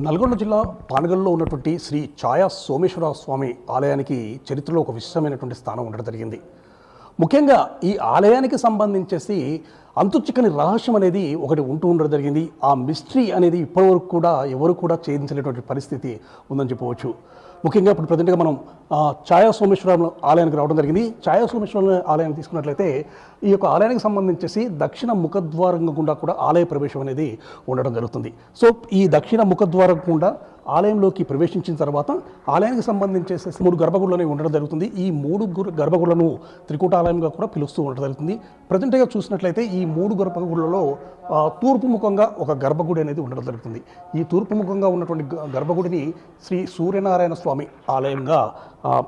నల్గొండ జిల్లా పానగల్లో ఉన్నటువంటి శ్రీ ఛాయా సోమేశ్వర స్వామి ఆలయానికి చరిత్రలో ఒక విశిష్టమైనటువంటి స్థానం ఉండడం జరిగింది. ముఖ్యంగా ఈ ఆలయానికి సంబంధించేసి అంతుచిక్కని రహస్యం అనేది ఒకటి ఉండడం జరిగింది. ఆ మిస్టరీ అనేది ఇప్పటివరకు కూడా ఎవరు కూడా ఛేదించలేటువంటి పరిస్థితి ఉందని చెప్పవచ్చు. ముఖ్యంగా ఇప్పుడు ప్రజెంట్గా మనం ఛాయా సోమేశ్వరం ఆలయానికి రావడం జరిగింది. ఛాయా సోమేశ్వరం ఆలయాన్ని తీసుకున్నట్లయితే ఈ యొక్క ఆలయానికి సంబంధించేసి దక్షిణ ముఖద్వారం గుండా కూడా ఆలయ ప్రవేశం అనేది ఉండడం జరుగుతుంది. సో ఈ దక్షిణ ముఖద్వారం గుండా ఆలయంలోకి ప్రవేశించిన తర్వాత ఆలయానికి సంబంధించేసి 3 గర్భగుడులు ఉండడం జరుగుతుంది. ఈ 3 గర్భగుడులను త్రికూటాలయంగా కూడా పిలుస్తూ ఉండడం జరుగుతుంది. ప్రజెంట్గా చూసినట్లయితే ఈ 3 గర్భగుడులలో తూర్పు ముఖంగా ఒక గర్భగుడి అనేది ఉండడం జరుగుతుంది. ఈ తూర్పు ముఖంగా ఉన్నటువంటి గర్భగుడిని శ్రీ సూర్యనారాయణ స్వామి ఆలయంగా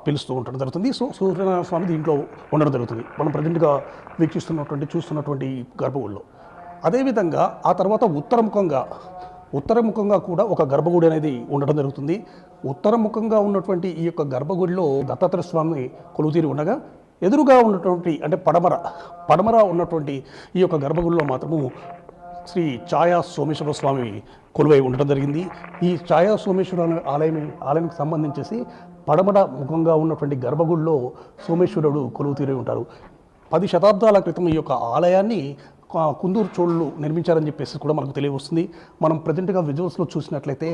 పిలుస్తూ ఉండడం జరుగుతుంది. సో సూర్యనారాయణ స్వామి దీంట్లో ఉండడం జరుగుతుంది. మనం ప్రజెంట్గా చూస్తున్నటువంటి గర్భగుడిలో. అదేవిధంగా ఆ తర్వాత ఉత్తరముఖంగా కూడా ఒక గర్భగుడి అనేది ఉండడం జరుగుతుంది. ఉత్తరముఖంగా ఉన్నటువంటి ఈ యొక్క గర్భగుడిలో దత్తాత్రేయ స్వామి కొలువుతీరి ఉండగా, ఎదురుగా ఉన్నటువంటి అంటే పడమర ఉన్నటువంటి ఈ యొక్క గర్భగుడిలో మాత్రము శ్రీ ఛాయా సోమేశ్వర స్వామి కొలువై ఉండడం జరిగింది. ఈ ఛాయా సోమేశ్వర ఆలయానికి సంబంధించేసి పడమర ముఖంగా ఉన్నటువంటి గర్భగుడిలో సోమేశ్వరుడు కొలువుతీరి ఉంటారు. 10 శతాబ్దాల క్రితం ఈ యొక్క ఆలయాన్ని కుందూరు చోళులు నిర్మించారని చెప్పేసి కూడా మనకు తెలియవస్తుంది. మనం ప్రజెంట్గా విజువల్స్లో చూసినట్లయితే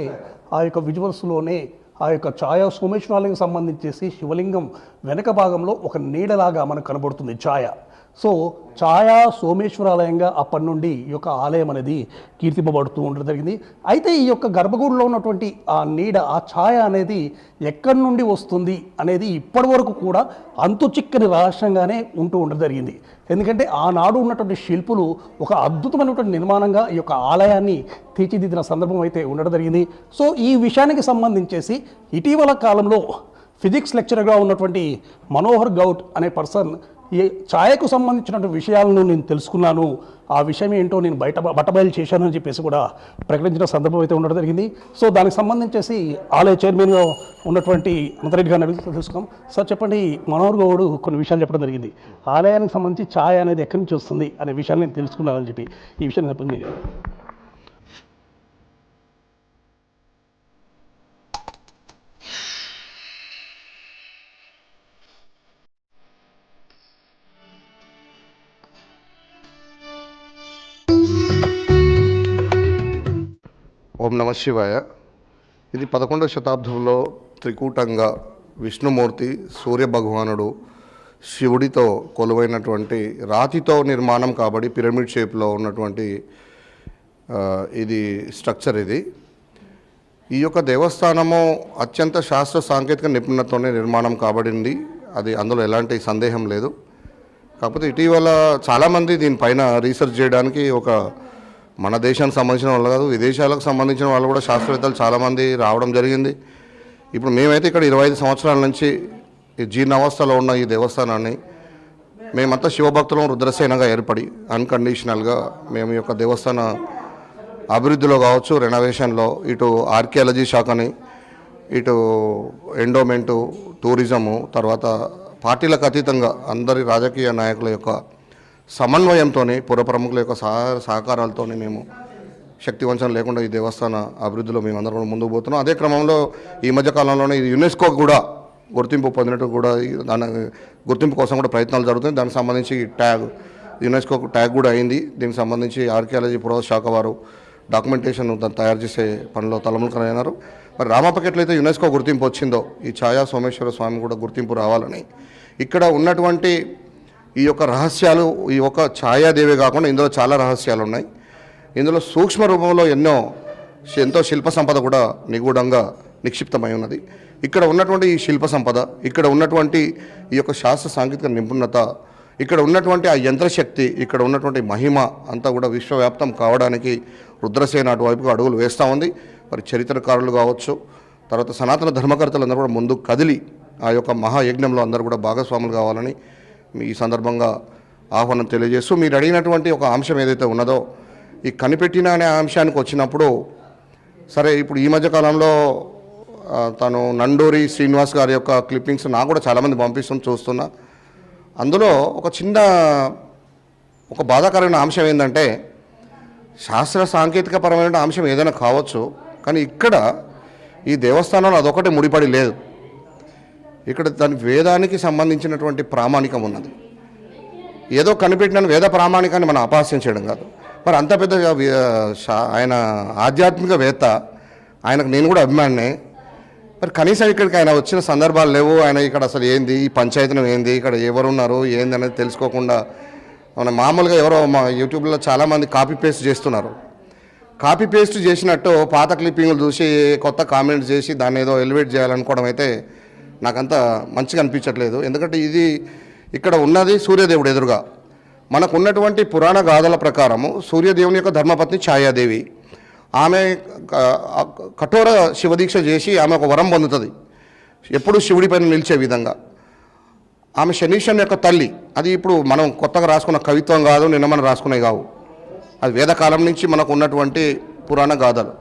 ఆ యొక్క విజువల్స్లోనే ఆ యొక్క ఛాయా సోమేశ్వరాలయం సంబంధించేసి శివలింగం వెనక భాగంలో ఒక నీడలాగా మనకు కనబడుతుంది ఛాయ. సో ఛాయా సోమేశ్వరాలయంగా అప్పటి నుండి ఈ యొక్క ఆలయం అనేది కీర్తింపబడుతూ ఉండడం జరిగింది. అయితే ఈ యొక్క గర్భగుడిలో ఉన్నటువంటి ఆ నీడ, ఆ ఛాయ అనేది ఎక్కడి నుండి వస్తుంది అనేది ఇప్పటి వరకు కూడా అంతుచిక్కని రహస్యంగానే ఉండడం జరిగింది. ఎందుకంటే ఆనాడు ఉన్నటువంటి శిల్పులు ఒక అద్భుతమైనటువంటి నిర్మాణంగా ఈ యొక్క ఆలయాన్ని తీర్చిదిద్దిన సందర్భం అయితే ఉండడం జరిగింది. సో ఈ విషయానికి సంబంధించేసి ఇటీవల కాలంలో ఫిజిక్స్ లెక్చరర్గా ఉన్నటువంటి మనోహర్ గౌడ్ అనే పర్సన్ ఈ ఛాయకు సంబంధించినటువంటి విషయాలను నేను తెలుసుకున్నాను, ఆ విషయం ఏంటో నేను బట్టబయలు చేశాను అని చెప్పేసి కూడా ప్రకటించిన సందర్భం అయితే ఉండడం జరిగింది. సో దానికి సంబంధించేసి ఆలయ చైర్మన్గా ఉన్నటువంటి అనంతరెడ్డి గారిని అడిగి తెలుసుకున్నాం. సార్ చెప్పండి, మనోహర్ గౌడ్ కొన్ని విషయాలు చెప్పడం జరిగింది. ఆలయానికి సంబంధించి ఛాయ అనేది ఎక్కడి నుంచి వస్తుంది అనే విషయాన్ని నేను తెలుసుకున్నానని చెప్పి ఈ విషయాన్ని చెప్పండి. ఓం నమ శివాయ. ఇది 11వ శతాబ్దంలో త్రికూటంగా విష్ణుమూర్తి, సూర్య భగవానుడు, శివుడితో కొలువైనటువంటి రాతితో నిర్మాణం కాబట్టి పిరమిడ్ షేప్లో ఉన్నటువంటి ఇది స్ట్రక్చర్. ఈ యొక్క దేవస్థానము అత్యంత శాస్త్ర సాంకేతిక నిపుణతతోనే నిర్మాణం కాబడింది. అది అందులో ఎలాంటి సందేహం లేదు. కాకపోతే ఇటీవల చాలామంది దీనిపైన రీసెర్చ్ చేయడానికి మన దేశానికి సంబంధించిన వాళ్ళు కాదు, విదేశాలకు సంబంధించిన వాళ్ళు కూడా శాస్త్రవేత్తలు చాలామంది రావడం జరిగింది. ఇప్పుడు మేమైతే ఇక్కడ 25 సంవత్సరాల నుంచి ఈ జీర్ణావస్థలో ఉన్న ఈ దేవస్థానాన్ని మేమంతా శివభక్తులం రుద్రసేనగా ఏర్పడి అన్కండిషనల్గా మేము ఈ యొక్క దేవస్థాన అభివృద్ధిలో కావచ్చు, రెనోవేషన్లో, ఇటు ఆర్కియాలజీ శాఖని, ఇటు ఎండోమెంటు, టూరిజము, తర్వాత పార్టీలకు అతీతంగా అందరి రాజకీయ నాయకుల యొక్క సమన్వయంతో, పుర ప్రముఖుల యొక్క సహకారాలతో మేము శక్తివంచన లేకుండా ఈ దేవస్థాన అభివృద్ధిలో మేమందరం కూడా ముందుకు పోతున్నాం. అదే క్రమంలో ఈ మధ్యకాలంలోనే ఇది యునెస్కో కూడా గుర్తింపు పొందినట్టు కూడా దాని గుర్తింపు కోసం కూడా ప్రయత్నాలు జరుగుతుంది. దానికి సంబంధించి యునెస్కో ట్యాగ్ కూడా అయింది. దీనికి సంబంధించి ఆర్కియాలజీ పురావస్తు శాఖ వారు డాక్యుమెంటేషన్ దాన్ని తయారు చేసే పనిలో తలమునకలైనారు. మరి రామప్పకి ఎట్లయితే యునెస్కో గుర్తింపు వచ్చిందో ఈ ఛాయా సోమేశ్వర స్వామి కూడా గుర్తింపు రావాలని ఇక్కడ ఉన్నటువంటి ఈ యొక్క రహస్యాలు, ఈ యొక్క ఛాయాదేవి కాకుండా ఇందులో చాలా రహస్యాలు ఉన్నాయి. ఇందులో సూక్ష్మ రూపంలో ఎంతో శిల్ప సంపద కూడా నిగూఢంగా నిక్షిప్తమై ఉన్నది. ఇక్కడ ఉన్నటువంటి ఈ శిల్ప సంపద, ఇక్కడ ఉన్నటువంటి ఈ యొక్క శాస్త్ర సాంకేతిక నిపుణత, ఇక్కడ ఉన్నటువంటి ఆ యంత్రశక్తి, ఇక్కడ ఉన్నటువంటి మహిమ అంతా కూడా విశ్వవ్యాప్తం కావడానికి రుద్రసేన అటువైపుగా అడుగులు వేస్తూ ఉంది. మరి చరిత్రకారులు కావచ్చు, తర్వాత సనాతన ధర్మకర్తలు అందరూ కూడా ముందుకు కదిలి ఆ యొక్క మహాయజ్ఞంలో అందరూ కూడా భాగస్వాములు కావాలని ఈ సందర్భంగా ఆహ్వానం తెలియజేస్తూ, మీరు అడిగినటువంటి ఒక అంశం ఏదైతే ఉన్నదో ఈ కనిపెట్టిన అనే అంశానికి వచ్చినప్పుడు, సరే ఇప్పుడు ఈ మధ్యకాలంలో తను నండూరి శ్రీనివాస్ గారి యొక్క క్లిప్పింగ్స్ నాకు కూడా చాలామంది చూస్తున్నా. అందులో ఒక బాధాకరమైన అంశం ఏంటంటే శాస్త్ర సాంకేతిక పరమైన అంశం ఏదైనా కావచ్చు, కానీ ఇక్కడ ఈ దేవస్థానంలో అదొకటి ముడిపడి లేదు. ఇక్కడ దాని వేదానికి సంబంధించినటువంటి ప్రామాణికం ఉన్నది. ఏదో కనిపెట్టిన వేద ప్రామాణికాన్ని మనం అపహాస్యం చేయడం కాదు. మరి అంత పెద్ద ఆయన ఆధ్యాత్మికవేత్త, ఆయనకు నేను కూడా అభిమానినే. మరి కనీసం ఇక్కడికి ఆయన వచ్చిన సందర్భాలు లేవు. ఆయన ఇక్కడ అసలు ఏంది, ఈ పంచాయతీనం ఏంది, ఇక్కడ ఎవరున్నారు ఏంది అనేది తెలుసుకోకుండా మన మామూలుగా ఎవరో మా యూట్యూబ్లో చాలామంది కాపీ పేస్ట్ చేస్తున్నారు. కాపీ పేస్ట్ చేసినట్టు పాత క్లిప్పింగ్లు చూసి కొత్త కామెంట్స్ చేసి దాన్ని ఏదో ఎలివేట్ చేయాలనుకోవడం అయితే నాకంత మంచిగా అనిపించట్లేదు. ఎందుకంటే ఇది ఇక్కడ ఉన్నది సూర్యదేవుడు ఎదురుగా. మనకు ఉన్నటువంటి పురాణ గాథల ప్రకారము సూర్యదేవుని యొక్క ధర్మపత్ని ఛాయాదేవి. ఆమె కఠోర శివదీక్ష చేసి ఆమె ఒక వరం పొందుతుంది, ఎప్పుడు శివుడి పైన నిలిచే విధంగా. ఆమె శనీశ్వరుని యొక్క తల్లి. అది ఇప్పుడు మనం కొత్తగా రాసుకున్న కవిత్వం కాదు, నిన్న మనం రాసుకునేవి కావు. అది వేదకాలం నుంచి మనకు ఉన్నటువంటి పురాణ గాథలు.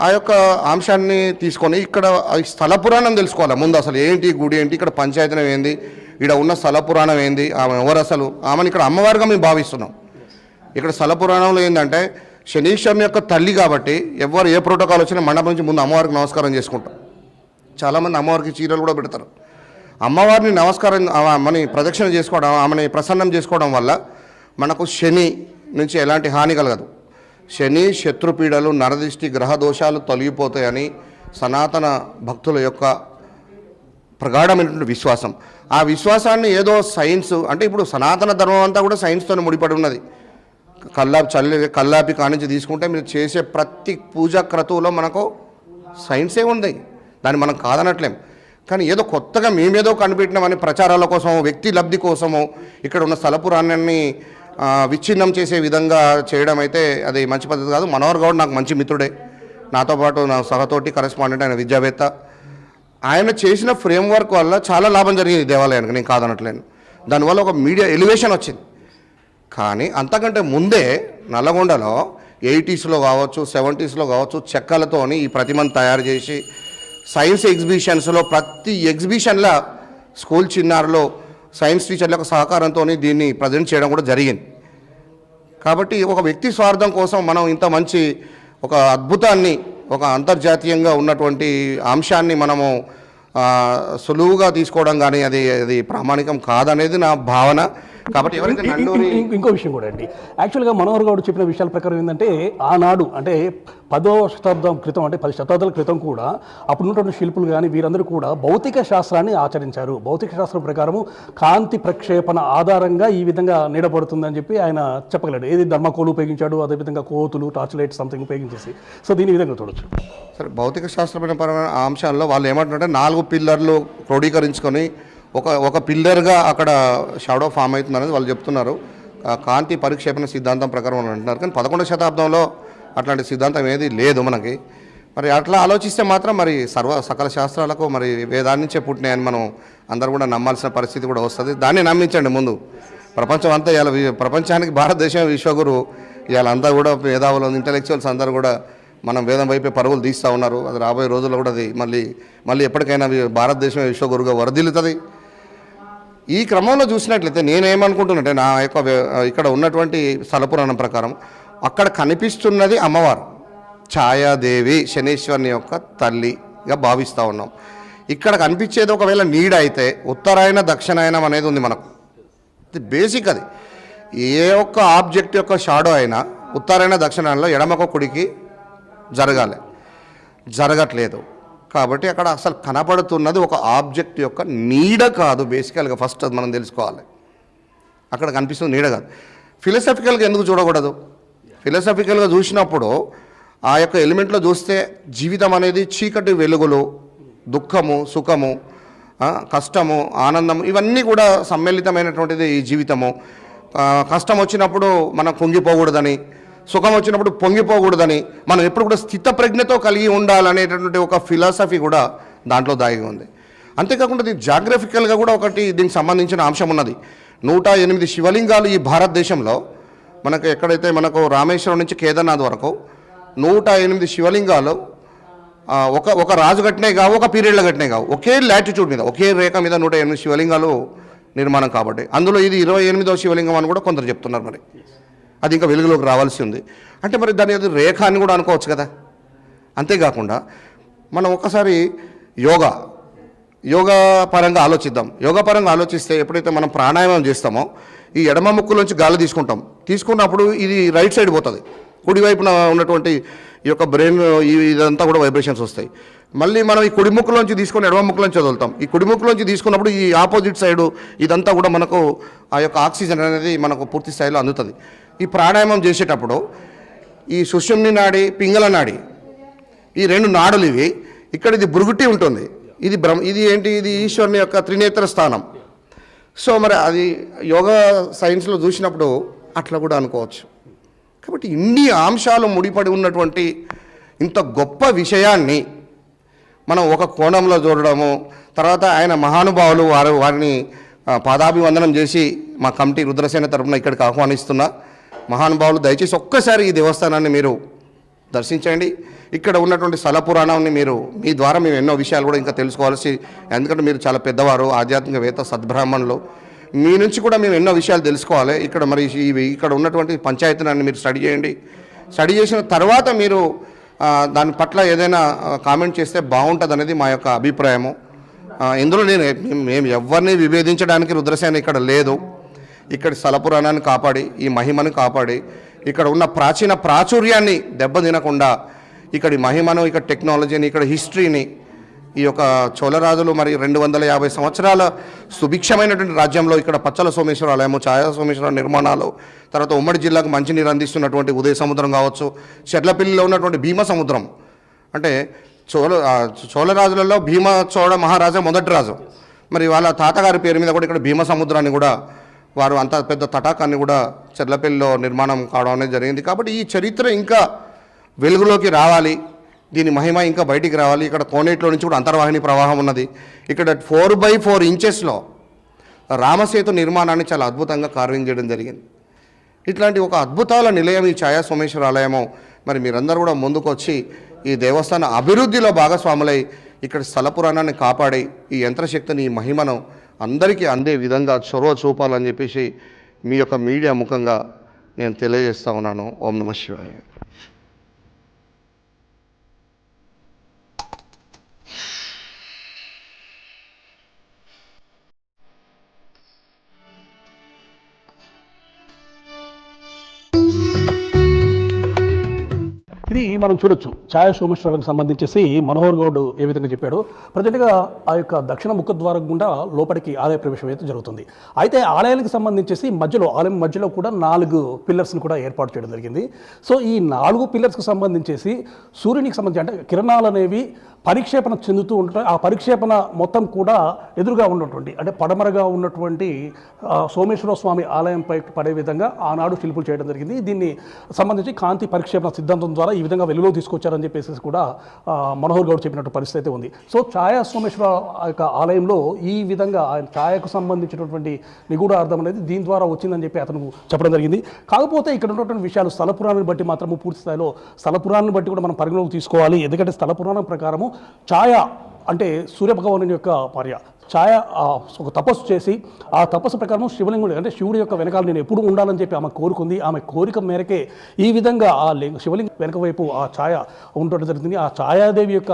ఆ యొక్క అంశాన్ని తీసుకొని ఇక్కడ స్థల పురాణం తెలుసుకోవాలి ముందు. అసలు ఏంటి గుడి ఏంటి, ఇక్కడ పంచాయతీనం ఏంది, ఇక్కడ ఉన్న స్థల పురాణం ఏంది, ఆమె ఎవరు, అసలు ఆమెను ఇక్కడ అమ్మవారిగా మేము భావిస్తున్నాం. ఇక్కడ స్థల పురాణంలో ఏంటంటే శనీశ్వరుని యొక్క తల్లి కాబట్టి ఎవరు ఏ ప్రోటోకాల్ వచ్చినా మండపం నుంచి ముందు అమ్మవారికి నమస్కారం చేసుకుంటాం. చాలామంది అమ్మవారికి చీరలు కూడా పెడతారు. అమ్మవారిని నమస్కారం ఆమెని ప్రదక్షిణ చేసుకోవడం, ఆమెని ప్రసన్నం చేసుకోవడం వల్ల మనకు శని నుంచి ఎలాంటి హాని కలగదు. శని, శత్రుపీడలు, నరదిష్టి, గ్రహ దోషాలు తొలగిపోతాయని సనాతన భక్తుల యొక్క ప్రగాఢమైనటువంటి విశ్వాసం. ఆ విశ్వాసాన్ని ఏదో సైన్స్ అంటే ఇప్పుడు సనాతన ధర్మం అంతా కూడా సైన్స్తో ముడిపడి ఉన్నది. కల్లాపి కానించి తీసుకుంటే మీరు చేసే ప్రతి పూజా క్రతువులో మనకు సైన్సే ఉంది, దాన్ని మనం కాదనట్లేం. కానీ ఏదో కొత్తగా మేమేదో కనిపెట్టినామని ప్రచారాల కోసమో వ్యక్తి లబ్ధి కోసమో ఇక్కడ ఉన్న స్థల పురాణాన్ని విచ్ఛిన్నం చేసే విధంగా చేయడం అయితే అది మంచి పద్ధతి కాదు. మనోహర్ గౌడ్ నాకు మంచి మిత్రుడే, నాతో పాటు నా సహతోటి కరెస్పాండెంట్, ఆయన విద్యావేత్త. ఆయన చేసిన ఫ్రేమ్వర్క్ వల్ల చాలా లాభం జరిగింది దేవాలయానికి, నేను కాదనట్లేను. దానివల్ల ఒక మీడియా ఎలివేషన్ వచ్చింది. కానీ అంతకంటే ముందే నల్లగొండలో 80s కావచ్చు, 70s కావచ్చు చెక్కలతోని ఈ ప్రతిమను తయారు చేసి సైన్స్ ఎగ్జిబిషన్స్లో ప్రతి ఎగ్జిబిషన్లో స్కూల్ చిన్నారులో సైన్స్ టీచర్ల యొక్క సహకారంతో దీన్ని ప్రజెంట్ చేయడం కూడా జరిగింది. కాబట్టి ఒక వ్యక్తి స్వార్థం కోసం మనం ఇంత మంచి ఒక అద్భుతాన్ని, ఒక అంతర్జాతీయంగా ఉన్నటువంటి అంశాన్ని మనము సులువుగా తీసుకోవడం కానీ అది ప్రామాణికం కాదనేది నా భావన. కాబట్టి ఎవరైతే ఇంకో విషయం కూడా అండి, యాక్చువల్గా మనోహర్ గౌడ్ చెప్పిన విషయాల ప్రకారం ఏంటంటే ఆనాడు అంటే 10వ శతాబ్దం క్రితం, అంటే 10 శతాబ్దాల క్రితం కూడా అప్పుడున్నటువంటి శిల్పులు కానీ వీరందరూ కూడా భౌతిక శాస్త్రాన్ని ఆచరించారు. భౌతిక శాస్త్రం ప్రకారము కాంతి ప్రక్షేపణ ఆధారంగా ఈ విధంగా నీడపడుతుందని చెప్పి ఆయన చెప్పగలడు. ఏది ధర్మకోలు ఉపయోగించాడు, అదేవిధంగా కోతులు, టార్చ్ లైట్ సంథింగ్ ఉపయోగించేసి. సో దీని విధంగా చూడొచ్చు. సరే, భౌతిక శాస్త్రపరమైన అంశాల్లో వాళ్ళు ఏమంటున్నారంటే 4 పిల్లర్లు క్రోడీకరించుకొని ఒక పిల్లర్గా అక్కడ షాడో ఫామ్ అవుతుంది అనేది వాళ్ళు చెప్తున్నారు. కాంతి పరిక్షేపణ సిద్ధాంతం ప్రకారం అని అంటున్నారు. కానీ 11వ శతాబ్దంలో అట్లాంటి సిద్ధాంతం ఏది లేదు మనకి. మరి అట్లా ఆలోచిస్తే మాత్రం మరి సకల శాస్త్రాలకు మరి వేదాన్ని నుంచే పుట్టినాయని మనం అందరూ కూడా నమ్మాల్సిన పరిస్థితి కూడా వస్తుంది. దాన్ని నమ్మించండి ముందు. ప్రపంచం అంతా ఇవాళ ప్రపంచానికి భారతదేశం విశ్వగురు. ఇవాళ అంతా కూడా మేధావులు, ఇంటలెక్చువల్స్ అందరూ కూడా మనం వేదం వైపే పరుగులు తీస్తూ ఉన్నారు. అది రాబోయే రోజుల్లో కూడా అది మళ్ళీ ఎప్పటికైనా భారతదేశం విశ్వగురుగా వరదిల్లుతుంది. ఈ క్రమంలో చూసినట్లయితే నేనేమనుకుంటున్నట్టే నా యొక్క ఇక్కడ ఉన్నటువంటి స్థలపురాణం ప్రకారం అక్కడ కనిపిస్తున్నది అమ్మవారు ఛాయాదేవి, శనీశ్వరుని యొక్క తల్లిగా భావిస్తూ ఉన్నాం. ఇక్కడ కనిపించేది ఒకవేళ నీడ అయితే ఉత్తరాయణ దక్షిణాయనం అనేది ఉంది మనకు. ఇది బేసిక్. అది ఏ ఒక్క ఆబ్జెక్ట్ యొక్క షాడో అయినా ఉత్తరాయణ దక్షిణాయనంలో ఎడమక కుడికి జరగాలి, జరగట్లేదు. కాబట్టి అక్కడ అసలు కనపడుతున్నది ఒక ఆబ్జెక్ట్ యొక్క నీడ కాదు. బేసికల్గా ఫస్ట్ అది మనం తెలుసుకోవాలి. అక్కడ కనిపిస్తుంది నీడ కాదు. ఫిలాసఫికల్గా ఎందుకు చూడకూడదు? ఫిలాసఫికల్గా చూసినప్పుడు ఆ యొక్క ఎలిమెంట్లో చూస్తే జీవితం అనేది చీకటి వెలుగులు, దుఃఖము, సుఖము, కష్టము, ఆనందము ఇవన్నీ కూడా సమ్మిళితమైనటువంటిది ఈ జీవితము. కష్టం వచ్చినప్పుడు మనం కుంగిపోకూడదని, సుఖం వచ్చినప్పుడు పొంగిపోకూడదని, మనం ఎప్పుడు కూడా స్థితప్రజ్ఞతో కలిగి ఉండాలనేటటువంటి ఒక ఫిలాసఫీ కూడా దాంట్లో దాగి ఉంది. అంతేకాకుండా దీని జాగ్రఫికల్గా కూడా ఒకటి దీనికి సంబంధించిన అంశం ఉన్నది. 108 శివలింగాలు ఈ భారతదేశంలో మనకు ఎక్కడైతే మనకు రామేశ్వరం నుంచి కేదార్నాథ్ వరకు 108 శివలింగాలు ఒక రాజు కట్టినే కావు, ఒక పీరియడ్లో కట్టినే కావు, ఒకే లాటిట్యూడ్ మీద, ఒకే రేఖ మీద 108 శివలింగాలు నిర్మాణం కాబట్టి అందులో ఇది 28వ శివలింగం అని కూడా కొందరు చెప్తున్నారు. మరి అది ఇంకా వెలుగులోకి రావాల్సి ఉంది. అంటే మరి దాని రేఖ అని కూడా అనుకోవచ్చు కదా. అంతేకాకుండా మనం ఒకసారి యోగా పరంగా ఆలోచిద్దాం. యోగా పరంగా ఆలోచిస్తే ఎప్పుడైతే మనం ప్రాణాయామం చేస్తామో ఈ ఎడమ ముక్కులోంచి గాలి తీసుకున్నప్పుడు ఇది రైట్ సైడ్ పోతుంది, కుడివైపున ఉన్నటువంటి ఈ యొక్క బ్రెయిన్ ఇదంతా కూడా వైబ్రేషన్స్ వస్తాయి. మళ్ళీ మనం ఈ కుడి ముక్కులోంచి తీసుకొని ఎడమ ముక్కులోంచి వదులుతాం. ఈ కుడి ముక్కులోంచి తీసుకున్నప్పుడు ఈ ఆపోజిట్ సైడు ఇదంతా కూడా మనకు ఆ యొక్క ఆక్సిజన్ అనేది మనకు పూర్తి స్థాయిలో అందుతుంది. ఈ ప్రాణాయామం చేసేటప్పుడు ఈ సుషుమ్ని నాడి, పింగళ నాడి, ఈ రెండు నాడులు ఇవి. ఇక్కడ ఇది బురుగుటి ఉంటుంది, ఇది ఏంటి, ఇది ఈశ్వరుని యొక్క త్రినేత్ర స్థానం. సో మరి అది యోగా సైన్స్లో చూసినప్పుడు అట్లా కూడా అనుకోవచ్చు. కాబట్టి ఇన్ని అంశాలు ముడిపడి ఉన్నటువంటి ఇంత గొప్ప విషయాన్ని మనం ఒక కోణంలో చూడడము, తర్వాత ఆయన మహానుభావులు వారిని పాదాభివందనం చేసి మా కమిటీ రుద్రసేన తరపున ఇక్కడికి ఆహ్వానిస్తున్నా. మహానుభావులు దయచేసి ఒక్కసారి ఈ దేవస్థానాన్ని మీరు దర్శించండి. ఇక్కడ ఉన్నటువంటి స్థల పురాణాన్ని మీ ద్వారా మేము ఎన్నో విషయాలు కూడా ఇంకా తెలుసుకోవాల్సి, ఎందుకంటే మీరు చాలా పెద్దవారు, ఆధ్యాత్మికవేత్త, సద్బ్రాహ్మణులు, మీ నుంచి కూడా మేము ఎన్నో విషయాలు తెలుసుకోవాలి. ఇక్కడ ఉన్నటువంటి పంచాయతీనాన్ని మీరు స్టడీ చేయండి. స్టడీ చేసిన తర్వాత మీరు దాని పట్ల ఏదైనా కామెంట్ చేస్తే బాగుంటుంది అనేది మా యొక్క అభిప్రాయము. ఇందులో మేము ఎవరిని విభేదించడానికి రుద్రసేన ఇక్కడ లేదు. ఇక్కడ స్థల పురాణాన్ని కాపాడి, ఈ మహిమను కాపాడి, ఇక్కడ ఉన్న ప్రాచీన ప్రాచుర్యాన్ని దెబ్బతినకుండా ఇక్కడి మహిమను, ఇక్కడ టెక్నాలజీని, ఇక్కడ హిస్టరీని, ఈ యొక్క చోళరాజులు మరి 250 సంవత్సరాల సుభిక్షమైనటువంటి రాజ్యంలో ఇక్కడ పచ్చల సోమేశ్వర ఆలయము, ఛాయా సోమేశ్వర నిర్మాణాలు, తర్వాత ఉమ్మడి జిల్లాకు మంచినీరు అందిస్తున్నటువంటి ఉదయ సముద్రం కావచ్చు, చెర్లపల్లిలో ఉన్నటువంటి భీమ సముద్రం, అంటే చోళరాజులలో భీమ చోళ మహారాజా మొదటి రాజు, మరి వాళ్ళ తాతగారి పేరు మీద కూడా ఇక్కడ భీమ సముద్రాన్ని కూడా వారు అంత పెద్ద తటాకాన్ని కూడా చెర్లపల్లిలో నిర్మాణం కావడం అనేది జరిగింది. కాబట్టి ఈ చరిత్ర ఇంకా వెలుగులోకి రావాలి, దీని మహిమ ఇంకా బయటికి రావాలి. ఇక్కడ కోనేట్లో నుంచి కూడా అంతర్వాహిని ప్రవాహం ఉన్నది. ఇక్కడ 4x4 ఇంచెస్లో రామసేతు నిర్మాణాన్ని చాలా అద్భుతంగా కార్వింగ్ చేయడం జరిగింది. ఇట్లాంటి ఒక అద్భుతాల నిలయం ఈ ఛాయా సోమేశ్వర ఆలయము. మరి మీరందరూ కూడా ముందుకు వచ్చి ఈ దేవస్థాన అభివృద్ధిలో భాగస్వాములై ఇక్కడ స్థల పురాణాన్ని కాపాడి ఈ యంత్రశక్తిని, ఈ మహిమను అందరికీ అందే విధంగా చొరవ చూపాలని చెప్పేసి మీ యొక్క మీడియా ముఖంగా నేను తెలియజేస్తా ఉన్నాను. ఓం నమః శివాయ. ఇది మనం చూడొచ్చు. ఛాయా సోమేశ్వరానికి సంబంధించేసి మనోహర్ గౌడ్ ఏ విధంగా చెప్పాడో, ప్రజెంట్గా ఆ యొక్క దక్షిణ ముఖద్వారం గుండా లోపలికి ఆలయ ప్రవేశం అయితే జరుగుతుంది. అయితే ఆలయానికి సంబంధించేసి ఆలయం మధ్యలో కూడా 4 పిల్లర్స్ని కూడా ఏర్పాటు చేయడం జరిగింది. సో ఈ 4 పిల్లర్స్కి సంబంధించేసి సూర్యునికి సంబంధించి అంటే కిరణాలు అనేవి పరిక్షేపణ చెందుతూ ఉంటాయి. ఆ పరిక్షేపణ మొత్తం కూడా ఎదురుగా ఉన్నటువంటి అంటే పడమరగా ఉన్నటువంటి సోమేశ్వర స్వామి ఆలయంపై పడే విధంగా ఆనాడు శిల్పులు చేయడం జరిగింది. దీన్ని సంబంధించి కాంతి పరిక్షేపణ సిద్ధాంతం ద్వారా ఈ విధంగా వెలుగులో తీసుకొచ్చారని చెప్పేసి కూడా మనోహర్ గౌడ్ చెప్పినట్టు పరిస్థితి అయితే ఉంది. సో ఛాయా సోమేశ్వర యొక్క ఆలయంలో ఈ విధంగా ఆయన ఛాయకు సంబంధించినటువంటి నిగూఢ అర్థం అనేది దీని ద్వారా వచ్చిందని చెప్పి అతను చెప్పడం జరిగింది. కాకపోతే ఇక్కడ ఉన్నటువంటి విషయాలు స్థల పురాణాన్ని బట్టి మాత్రము పూర్తి స్థాయిలో స్థల పురాణాన్ని బట్టి కూడా మనం పరిగణలోకి తీసుకోవాలి. ఎందుకంటే స్థల పురాణం ప్రకారము ఛాయ అంటే సూర్యభగవానుని యొక్క భార్య ఛాయ ఒక తపస్సు చేసి ఆ తపస్సు ప్రకారం శివలింగుడు అంటే శివుడి యొక్క వెనకాల నేను ఎప్పుడు ఉండాలని చెప్పి ఆమె కోరుకుంది. ఆమె కోరిక మేరకే ఈ విధంగా ఆ శివలింగం వెనక వైపు ఆ ఛాయ ఉండటం జరుగుతుంది. ఆ ఛాయాదేవి యొక్క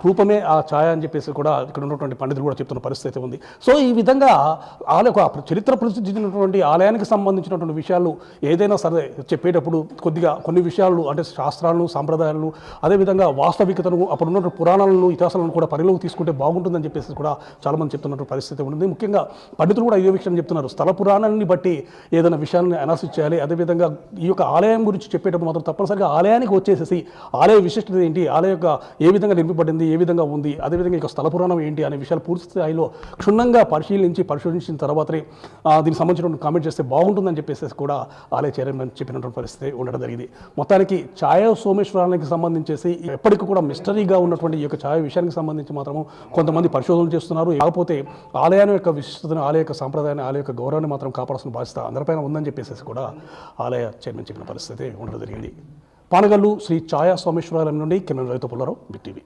రూపమే ఆ ఛాయ అని చెప్పేసి కూడా ఇక్కడ ఉన్నటువంటి పండితులు కూడా చెప్తున్న పరిస్థితి ఉంది. సో ఈ విధంగా చరిత్ర ప్రసిద్ధి చెందినటువంటి ఆలయానికి సంబంధించినటువంటి విషయాలు ఏదైనా సరే చెప్పేటప్పుడు కొన్ని విషయాలు అంటే శాస్త్రాలను, సాంప్రదాయాలను, అదేవిధంగా వాస్తవికతను, అప్పుడు ఉన్న పురాణాలను, ఇతిహాసాలను కూడా పరిలోకి తీసుకుంటే బాగుంటుందని చెప్పేసి కూడా చాలామంది చెప్తున్నట్టు పరిస్థితి ఉంటుంది. ముఖ్యంగా పండితులు కూడా ఇదే విషయం చెప్తున్నారు. స్థల పురాణాన్ని బట్టి ఏదైనా విషయాన్ని అనాలిసిస్ చేయాలి. అదేవిధంగా ఈ యొక్క ఆలయం గురించి చెప్పేటప్పుడు మాత్రం తప్పనిసరిగా ఆలయానికి వచ్చేసేసి ఆలయ విశిష్టత ఏంటి, ఆలయ యొక్క ఏ విధంగా నిర్మింపబడింది, ఏ విధంగా ఉంది, అదేవిధంగా ఈ యొక్క స్థల పురాణం ఏంటి అనే విషయాలు పూర్తి స్థాయిలో క్షుణ్ణంగా పరిశోధించిన తర్వాతనే దీనికి సంబంధించిన కామెంట్ చేస్తే బాగుంటుందని చెప్పేసి కూడా ఆలయ చైర్మన్ చెప్పినటువంటి పరిస్థితి ఉండడం జరిగింది. మొత్తానికి ఛాయా సోమేశ్వరానికి సంబంధించేసి ఎప్పటికీ కూడా మిస్టరీగా ఉన్నటువంటి ఈ యొక్క ఛాయ విషయానికి సంబంధించి మాత్రము కొంతమంది పరిశోధనలు చేస్తున్నారు. కాకపోతే ఆలయాన్ని యొక్క విశిష్టతను, ఆలయ యొక్క సాంప్రదాయాన్ని, ఆలయ యొక్క గౌరవాన్ని మాత్రం కాపాడాల్సిన బాధ్యత అందరిపైన ఉందని చెప్పేసి కూడా ఆలయ చైర్మన్ చెప్పిన పరిస్థితి ఉండడం జరిగింది. పానగల్లు శ్రీ ఛాయా సోమేశ్వరాలయం నుండి కిరణ్ రైతు Pullarao, big TV.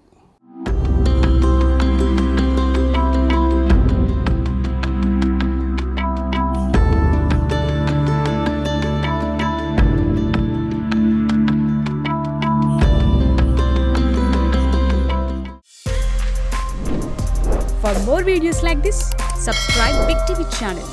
For more videos like this, subscribe Big TV channel.